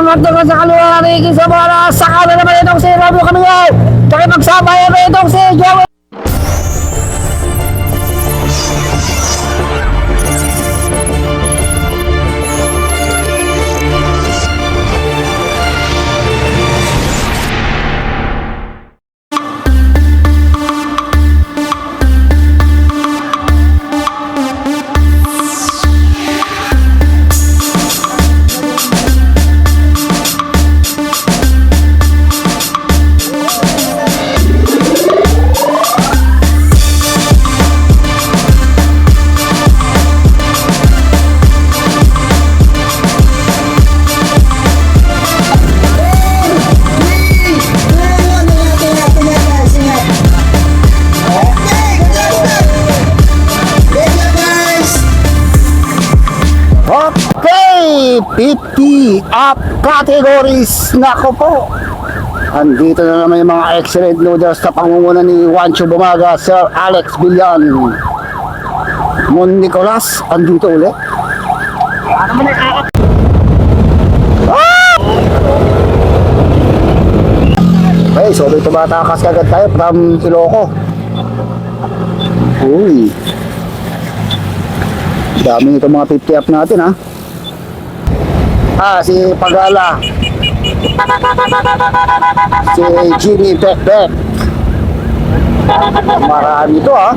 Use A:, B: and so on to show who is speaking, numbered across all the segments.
A: Umangat na sa kaluwa Ricky sa bola. Saka na naman itong si Romeo Camilo. Pakipagsabay na itong si Joey. Okay, 50 up categories. Nako po. Andito na naman yung mga excellent noodles sa pangunguna ni Juancho Bumaga, Sir Alex Villan. Mon Nicolas, andito ulit. Okay, so may tumatakas kagad tayo from Iloco. Uy, dami nito mga 50 up natin ha. Si Pagala, si Jimmy Pekpek, marami ito ha.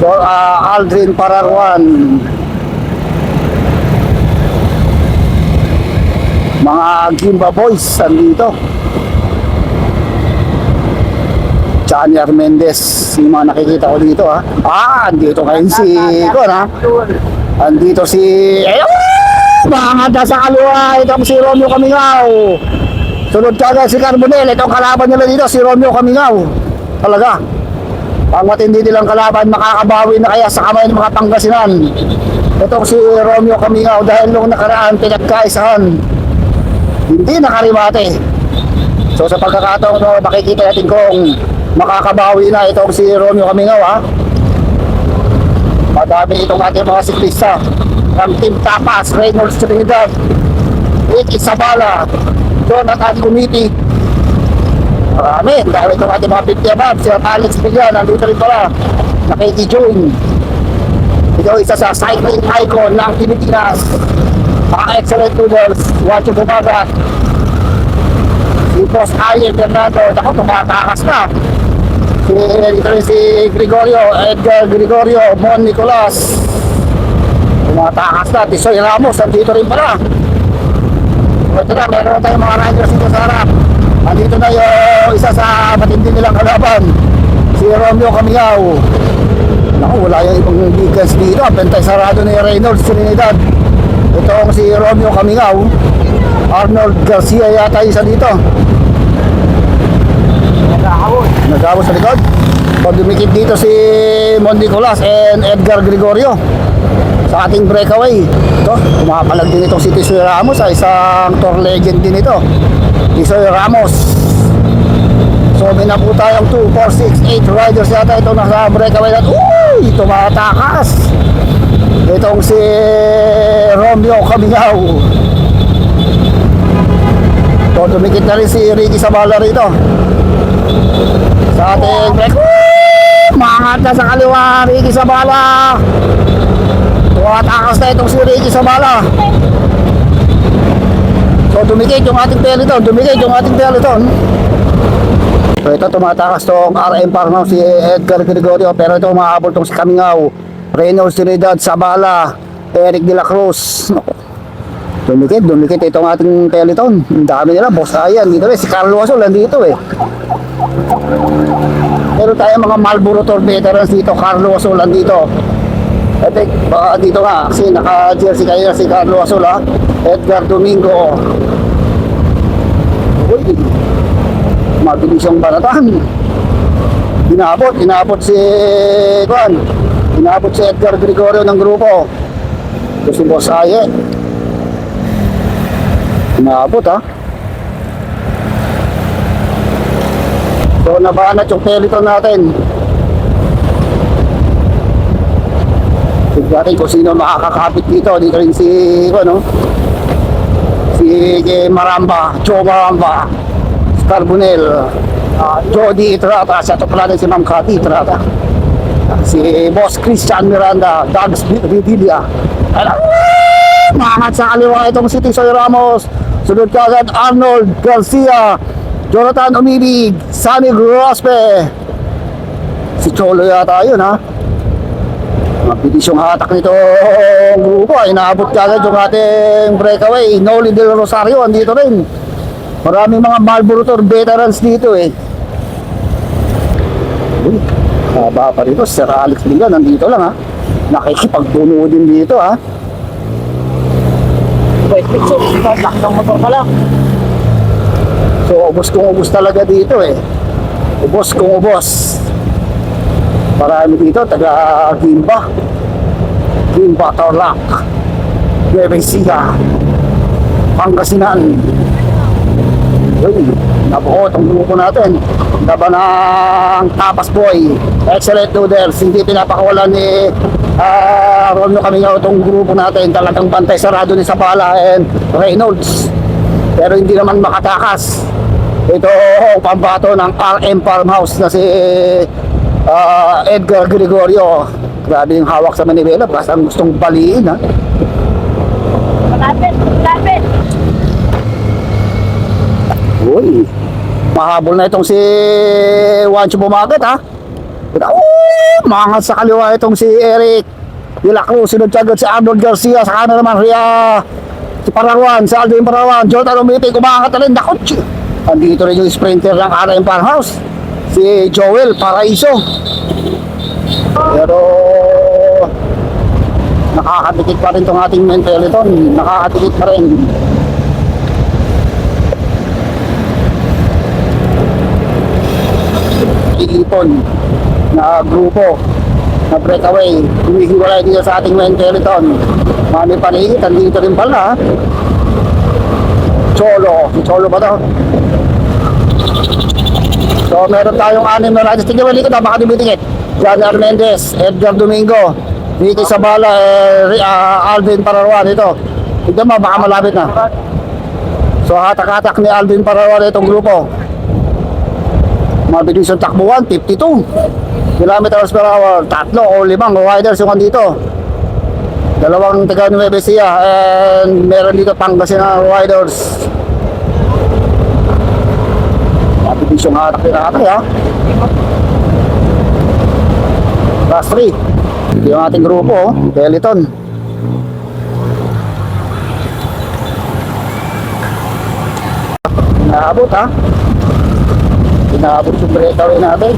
A: So, Aldrin Pararwan, mga Gimba Boys andito, Johnny Armendez, yung mga nakikita ko dito ha. Andito kayo si Kon ha. Andito si mga sa kaliwa, itong si Romeo Camingaw. Sunod kagad si Carbonel, itong kalaban nila dito si Romeo Camingaw. Talaga, ang matindi nilang kalaban, makakabawi na kaya sa kamay ng mga Pangasinan itong si Romeo Camingaw, dahil nung nakaraan pinagkaisahan, hindi nakarimate. So sa pagkakataon no, makikita natin kung makakabawi na itong si Romeo Camingaw ha. Madami itong ating mga siklista ng Team Tapas, Reynolds Trinidad, Ricky Sabala, Jonathan Committee. Marami, dahil itong ating mga 50 above, si Alex Villan, nandito rin pala, nakiki-join. Ito isa sa cycling icon ng Pilipinas, mga excellent noodles, Juancho Bumaga, si Boss Ayen Fernando, ako tumatakas na. Dito rin si Gregorio, Edgar Gregorio, Mon Nicolas, tumatakas na. Tisoy Ramos, nandito rin pala. Ito na, meron tayong mga riders dito sa harap. Nandito na yung isa sa matindi nilang kalaban, si Romeo Camingaw. Naku, wala yung ibang vehicles dito. Bentay sarado ni Reynolds Trinidad. Ito ang si Romeo Camingaw. Arnold Garcia yata isa dito. Nagawos sa likod. Pag dumikit dito si Mon Nicolas and Edgar Gregorio sa ating breakaway. Ito, kumapalag din itong si Tisoy Ramos, isang tour legend din ito, Tisoy Ramos. So may na po tayong 2, 4, 6, 8 riders yata ito nasa breakaway natin. Uy, tumatakas itong si Romeo Camingaw. So dumikit na rin si Ricky Sabala rito sa ating break. Maangat na sa kaliwa, Ricky Sabala. Tumatakas na itong si Ricky Sabala. So dumikit yung ating peloton, So ito tumatakas tong RM Parnaw, si Edgar Gregorio. Pero ito mahabol tong si Camingaw, Reynolds Trinidad, Sabala, Eric De La Cruz. Dumikit itong ating peloton. Ang dami nila, Boss Ayan dito rin, si Carlo Asol nandito eh. Pero tayo mga Marlboro Tour veterans dito, Carlo Asol nandito. Epic, dito nga, kasi naka-jersey kayo si Carlo Asol ha. Edgar Domingo. Uy, mabilis yung banatan. Inabot si Edgar Gregorio ng grupo. Ito si Boss Aye. Inabot ha. So nabanat yung peloton natin. Tignan natin kung sino makakakapit dito. Dito rin si si Maramba, Joe Maramba, si Carbonel, Jody Itrata, sa ito pala din si Ma'am Cathy Itrata, si Boss Christian Miranda, Doug's Vidilia. Maangat sa kaliwa itong si Tisoy Ramos. Sunod ka agad Arnold Garcia, Jonathan Umibig, Sunny Grospe. Si Cholo yata yun, ha. Mabilis yung hatak nito grupo. Ay naabot ka agad yung ating breakaway. Noli Del Rosario andito rin. Maraming mga Marlboro Tour veterans dito eh. Uy, haba pa rito. Sir Alex Liga nandito lang, ha. Nakikipagpuno din dito, ha. So ubos kung ubos talaga dito eh. Ubos kung ubos. Marami dito taga Gimba, Tarlac, Nueva Ecija, Pangasinan. Uy, nabuo itong grupo natin. Laban ng Tapas Boy, Excellent Noodles. Hindi pinapakawalan ni Romeo Camino itong grupo natin. Talagang bantay sarado ni Sabala and Reynolds. Pero hindi naman makatakas. Ito ang pambato ng RM Farmhouse na si Edgar Gregorio. Grabe yung hawak sa manibela. Parang gustong baliin, ha.
B: Malapit.
A: Uy, mahabol na itong si Juancho Bumagat, ha. Mangat sa kaliwa itong si Eric De La Cruz. Sunod agad si Arnold Garcia. Sa kanan naman si Parawan, si Alvin Parawan, Jonathan Umipig. Umangat na rin. Dakot. Andito rin yung sprinter ng RM Farmhouse, si Joel Paraiso. Pero nakakatikit pa rin itong ating Menteleton. Nakakatikit pa rin. Ilipon na grupo na breakaway. Humihiwalay dito sa ating Menteleton. Mami Panigit, andito rin pala. Si Cholo ba daw? So meron tayong 6 na riders. Tingnan mo likod na, baka dumitingit. Jan Armendez, Edgar Domingo, Ricky Sabala, Alvin Parawan. Ito, tignan mo, baka malapit na. So hatak-hatak ni Alvin Parawan itong grupo. Mabilis yung takbuhan, 52 kilometers per hour. 3 o 5 riders yung andito. 2 taga Nueva Ecija and meron dito Pangasinan riders. Mabilis yung hatak ni Ratay, ha. Last 3. Ito yung ating grupo, Peliton. Inaabot, ha. Inaabot yung breakaway natin.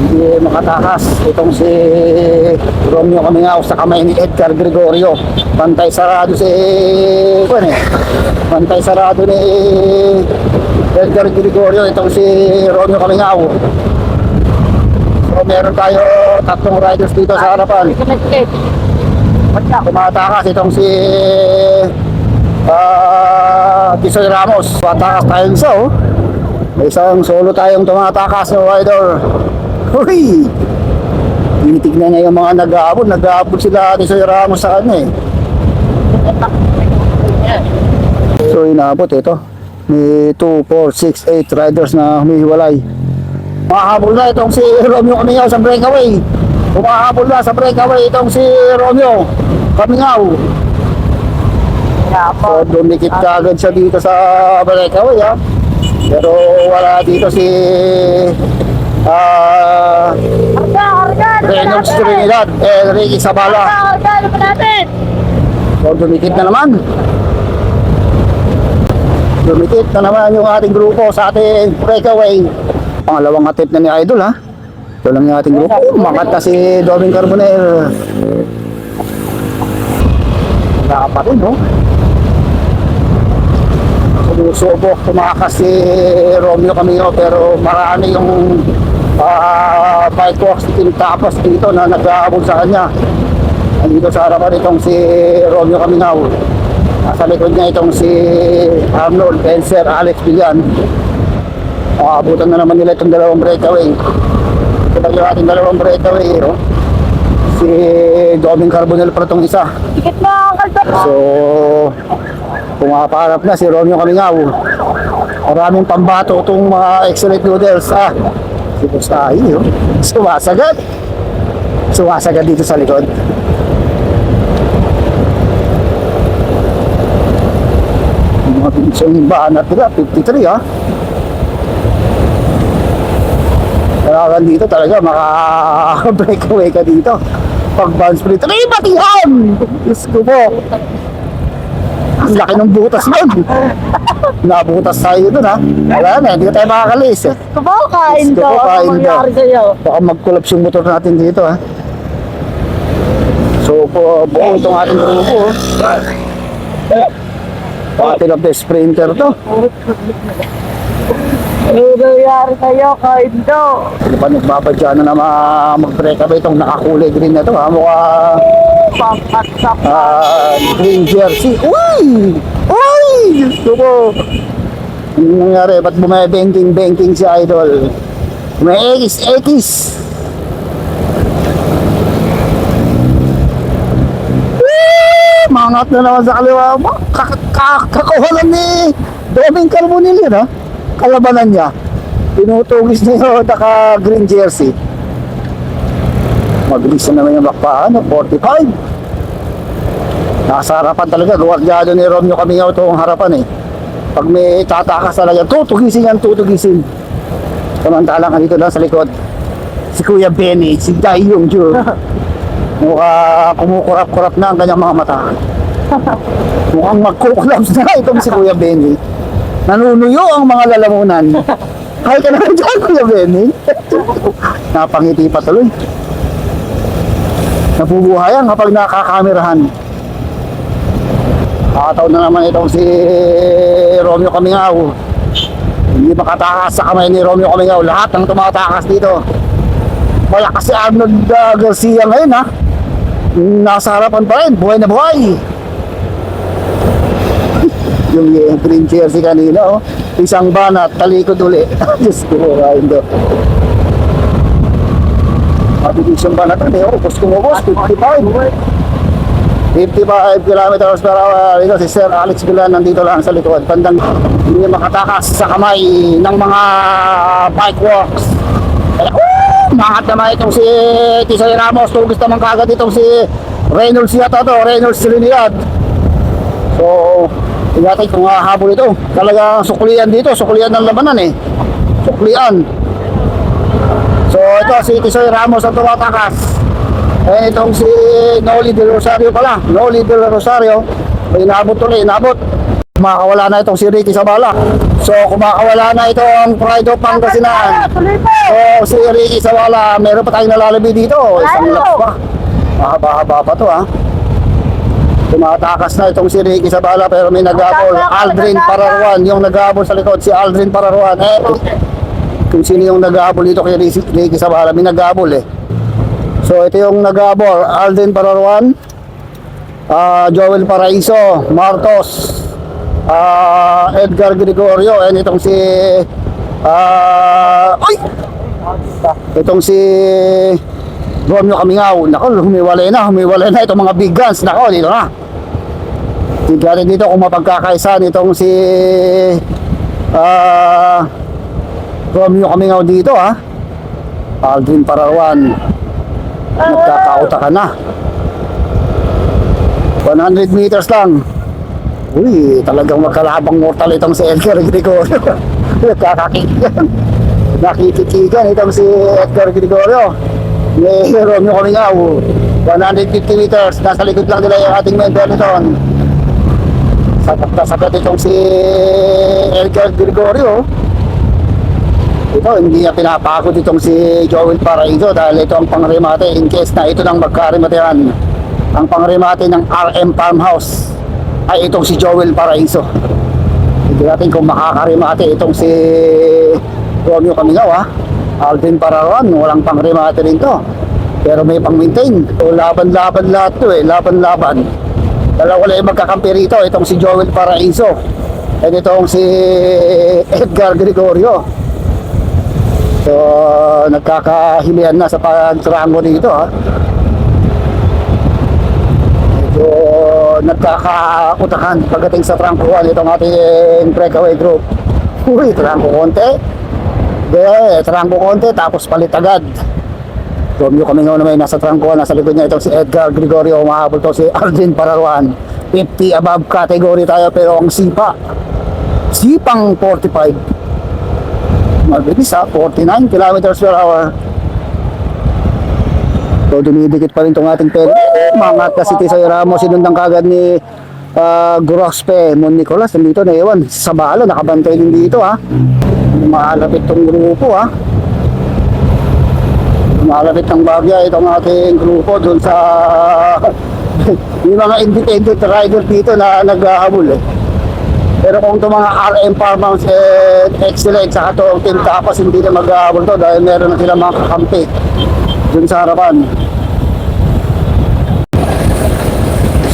A: Hindi makatakas itong si Romeo Camingao sa kamay ni Edgar Gregorio. Pantay sarado si Pantay sarado ni Edgar Gregorio itong si Romeo Camingao. So meron tayo 3 riders dito sa harapan. Tumatakas itong si Tisoy Ramos. Tumatakas tayong isa, oh. May isang solo tayong tumatakas ng rider. Uy! Tinitignan niya yung mga nag-aabot. Nag-aabot sila Tisoy Ramos sa kanya, eh. So inaabot ito. May 2, 4, 6, 8 riders na humihiwalay. Mahabol na itong si Romeo Camingao sa breakaway. Umahabol na sa breakaway itong si Romeo Camingao. So dumikit ka agad siya dito sa breakaway, ha. Pero wala dito si Reynolds Trinidad and Ricky Sabala. So dumikit na naman. Dumikit na naman yung ating grupo sa ating breakaway. Pangalawang attempt na ni Idol, ha. Ito lang yung ating grupo. Makat na si Doming Carbonel. Wala pa rin, no. Subok tumakas si Romeo Camino, pero marami yung bike walks team tapos dito na nag-aabot sa kanya. Andito sa harapan itong si Romeo Camino. Nasa likod niya itong si Arnold and Sir Alex Villan. Abutan na naman nila itong 2 breakaway. Ito ba yung ating 2 breakaway, oh? Si Doming Carbonel pa itong isa.
B: Tikit mo, Kalto.
A: So Pumaparap na si Romeo Kamingaw. Maraming pambato itong mga excellent noodles. Si Bustahi, oh. Sumasagad. Sumasagad dito sa likod. Mga pinsong banat nila, 53 ha. Kailangan dito talaga maka-breakaway ka dito. Pag bounce split, ay batihan! Diyos ko po. Ang laki ng butas nun. Nabutas tayo dun ha. Wala na, hindi tayo makakalis eh.
B: Gusto mo, kain
A: Gusto
B: daw.
A: ko,
B: Ano
A: kain
B: mangyari
A: daw.
B: sa'yo?
A: Baka mag-collapse yung motor natin dito ha. So po, buong itong ating grupo. Atin of the sprinter to.
B: Ano nangyari sa'yo, kain daw.
A: Ano pa nagbabadya na naman mag-breakaway itong nakakulay green na to ha. Mukha
B: Pampasak.
A: green jersey. Uy! Uy! Gusto ko. Ano nangyari? Ba't bumay-banking si Idol? Bumay-ekis. Mangat na naman sa kaliwa mo. Kakawalan ni Doming Carbonil yun ha. Kalabanan niya. Tinutugis niya yung naka-green jersey. Mabilis na naman yung bakpaan, 45. Nasa harapan talaga, guwardyado ni Romeo Kamingaw itong harapan eh. Pag may tatakas talaga, tutugisin yan, tutugisin. Samantalang dito lang sa likod, si Kuya Benny, si Dayong Jun. Mukha kumukurap-kurap na ang kanyang mga mata. Mukhang magkukulaps na itong si Kuya Benny. Nanunuyo ang mga lalamunan. Ay ka naman dyan, Kuya Benny. Napangiti pa tuloy. Nabubuhayan kapag nakakamerahan. Nakataon na naman itong si Romeo Kamingaw. Hindi makatakas sa kamay ni Romeo Kamingaw. Lahat ng tumatakas dito. Malakas si Arnold Garcia ngayon ha. Nasa harapan pa rin. Buhay na buhay. Yung green jersey kanina oh. Isang banat, talikod uli. Diyos ko, kain do. Mabilis yung banat eh. Oh, boss 55. 55 kilometers per hour. Ito si Sir Alex Bilan nandito lang sa likod. Pandang hindi makatakas sa kamay ng mga bike walks. Makat naman itong si Tisoy Ramos. Tugis naman kagad itong si Reynolds yata to. Reynolds Trinidad. So, tingnan natin kung hahabol ito. Talagang suklian dito. Suklian ng labanan eh. Suklian. So, ito si Tisoy Ramos ang tumatakas. Eh, itong si Noli Del Rosario pala. Noli Del Rosario. May inabot tuloy. Inabot. Kumakawala na itong si Ricky Sabala. So, kumakawala na itong Pride of Pangasinan. So, si Ricky Sabala, meron pa tayong nalalabi dito. Isang laps pa. Mahaba-haba pa to ha. Tumatakas na itong si Ricky Sabala pero may nag-abol. Aldrin Pararuan. Yung nag-abol sa likod, si Aldrin Pararuan. Eh, kung sino yung nag-abol dito kay Ricky Sabala, may nag-abol eh. So, ito yung nag-abol. Aldrin Pararuan. Joel Paraiso. Martos. Edgar Gregorio. And itong si itong si Romeo Kamingaw. Nako, humiwalay na itong mga big guns. Nako, dito na. Tignan dito kung mapagkakaisan itong si Romeo Kamingaw dito ha. Aldrin Pararuan. Nagkakauta ka na. 100 meters lang. Uy, talagang magkalabang mortal itong si Edgar Gregorio. Nakakakikigan. Nakikitigan itong si Edgar Gregorio. May Romeo Kamingaw. 150 meters. Nasa likod lang nila yung ating men Benetton. Sapat itong si Edgar Gregorio. Ito, hindi niya pinapagod itong si Joel Paraiso dahil ito ang pangrimate in case na ito nang magkarimatehan. Ang pangrimate ng RM Farmhouse ay itong si Joel Paraiso. Hindi natin kung makakarimate itong si Romeo Kamingaw ha. Aldrin Pararuan, walang pangrimate rin to. Pero may pang-maintain. So, laban-laban lahat to eh, laban-laban. Dalawa lang magkakampi rito, itong si Joel Paraiso at itong si Edgar Gregorio. So, nagkakahilihan na sa pagtrango dito ha. Medyo nagkakautakan pagdating sa trangkuhan itong ating breakaway group. Uy, trangko konti. Trangko konti, tapos palit agad. Romeo kami nga naman nasa trangkuhan, nasa likod niya itong si Edgar Gregorio, umahabol to si Arjun Pararuan. 50 above category tayo, pero ang sipang 45. Mabilis 49 kilometers per hour. So dumidikit pa rin itong ating pera. Mangat kasi Tisoy Ramos, sinundang kagad ni Grospe Mon Nicolas. Nandito na iwan sa bala, nakabantay din dito malapit itong grupo malapit ng bagya itong ating grupo dun sa yung mga independent rider dito na naghahabol pero kung itong mga RM Farmhouse and Excellent sa itong Team Tapas hindi na maghahabol to dahil meron na sila mga kakampi dun sa harapan.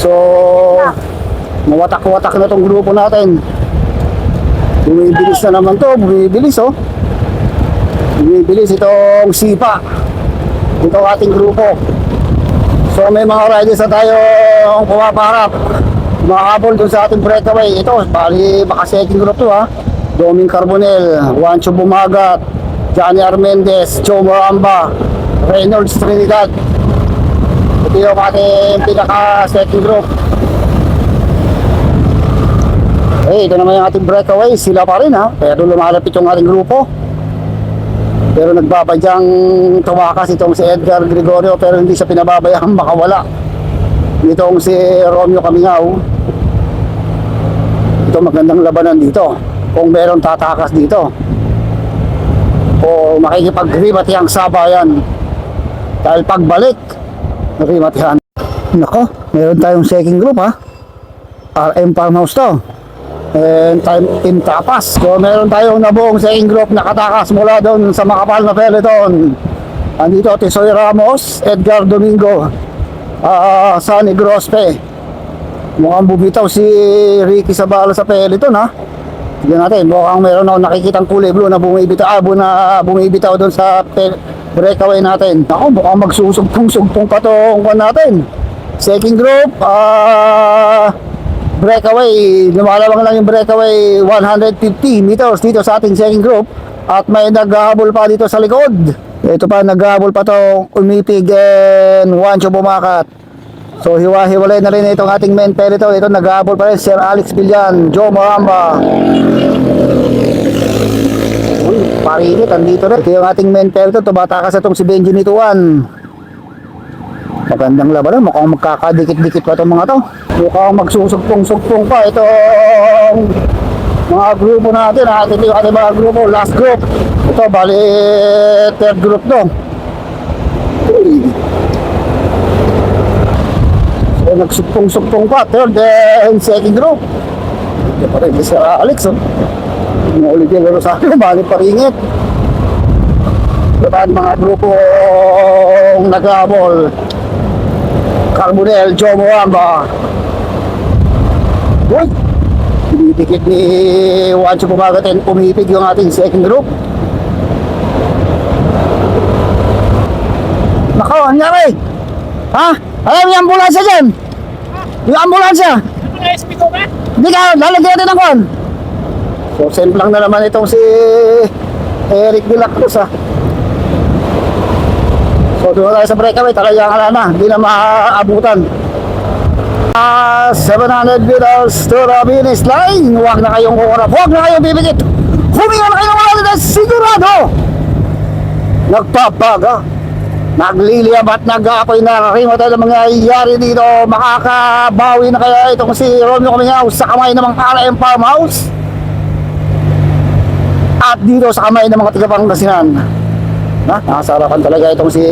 A: So mawatak-watak na itong grupo natin. Bumibilis na naman to, bumibilis bumibilis itong sipa itong ating grupo. So may mga riders na tayong pumaparap, mahabol dun sa ating breakaway. Ito, bali baka second group to Doming Carbonel, Juancho Bumagat, Johnny Armendez, Joe Moramba, Reynolds Trinidad. Ito yung ating pinaka second group. Ito naman yung ating breakaway, sila pa rin pero lumalapit yung ating grupo. Pero nagbabadyang tumakas itong si Edgar Gregorio, pero hindi siya pinababayang makawala. Itong si Romeo Caminao. Ito magandang labanan dito kung meron tatakas dito o makikipag-rimatihan sa bayan dahil pagbalik rimatihan. Nako, meron tayong second group RM Farmhouse to and Team Tapas. So meron tayong nabuong second group na katakas mula doon sa makapal na peloton. Andito Tisoy Ramos, Edgar Domingo, Sunny Grospe. Mukhang bumitaw si Ricky Sabala sa peloton Tignan natin, mukhang meron ako nakikitang kulay blue na bumibitaw doon sa breakaway natin. Ako, mukhang magsusugpong-sugpong pa itong natin. Second group, breakaway, lumalawang lang yung breakaway 150 meters dito sa ating second group at may naghahabol pa dito sa likod. Ito pa, naghahabol pa to Umipig and Juancho Bumakat. So hiwa-hiwalay na rin itong ating main peloton. Ito naghahabol pa rin Sir Alex Villan, Joe Moramba. Uy, parinit, andito rin. Ito yung ating main peloton, tumatakas itong si Benji Nituan. Magandang labanan, mukhang magkakadikit-dikit pa itong mga to. Mukhang magsusugpong-sugpong pa itong mga grupo natin. Ito yung ating mga grupo, last group. Ito, bali third group to. So nagsugpong-sugpong pa, third and second group. Ito pa rin, Mr. Alex ulit yung Rosario, bali paringit. Ito mga grupo naghabol. Carbonel, Joe Moramba. Uy! Pinipikit ni Juancho Bumagat and Umipig yung ating second group. Nako, ang nangyari? Alam yung ambulansya dyan? Yung ambulansya? Hindi ka, lalagyan natin ng kwan. So, semplang na naman itong si Eric de la Cruz So doon tayo sa breakaway, talagang hindi na maaabutan. 700 meters to the finish line. Huwag na kayong kukurap, huwag na kayong bibigit. Huminga na kayo ng wala na sigurado. Nagpapaga, nagliliyab at nag-aapoy na rimata ng mangyayari dito. Makakabawi na kaya itong si Romeo Caminao sa kamay ng mga RM Farmhouse at dito sa kamay ng mga taga-Pangasinan. Nakasarapan talaga itong si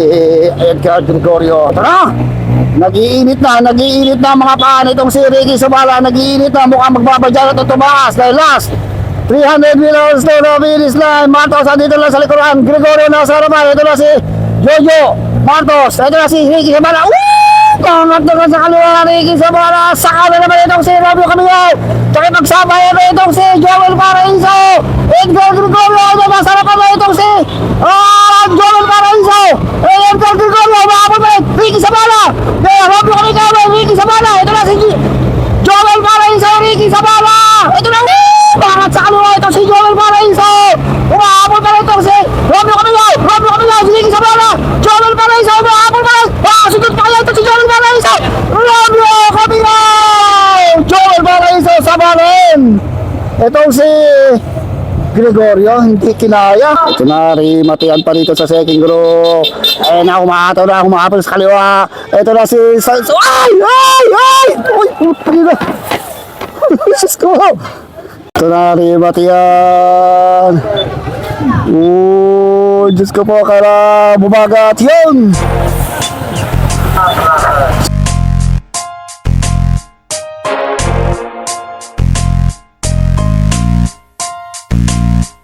A: Edgar Gregorio. Tara! Nagiinit na mga paan itong si Ricky Sabala. Nagiinit na, mukhang magbabadyan at tumaas dahil last 300 meters to the finish line. Martos andito lang sa likuran. Gregorio nasa harapan. Ito na si Jojo Martos. Ito na si Ricky Sabala. Pangat na sa kaliwa na Ricky Sabala. Sa kanan naman itong si Romeo Caminao. Pagsabay na itong si Joel Paraíso. Edgar Gregorio. Nasa harapan na itong si Joel Paraíso. Edgar Gregorio. Mahabol pa rin Ricky Sabala. Romeo Caminao. Ricky Sabala. Ito na si Isabela! Ito na! Bakit sa kaliwa ito si Joel Paraiso! Umahabol pa rito si Romeo Camilo! Romeo Camilo! Si Ricky Isabela! Joel Paraiso! Umahabol pa rin! Sunod pa kaya ito si Joel Paraiso! Romeo Camilo! Joel Paraiso sa barin! Itong si Gregorio, hindi kinaya. Ito na, rimatian pa dito sa second group. Ayun na, humahapon sa kaliwa. Ito na si... Ay! Ay! Ay! Uy! Puti na! Diyos ko! Ito na, rimatian. Diyos ko po, kala bumagat yun!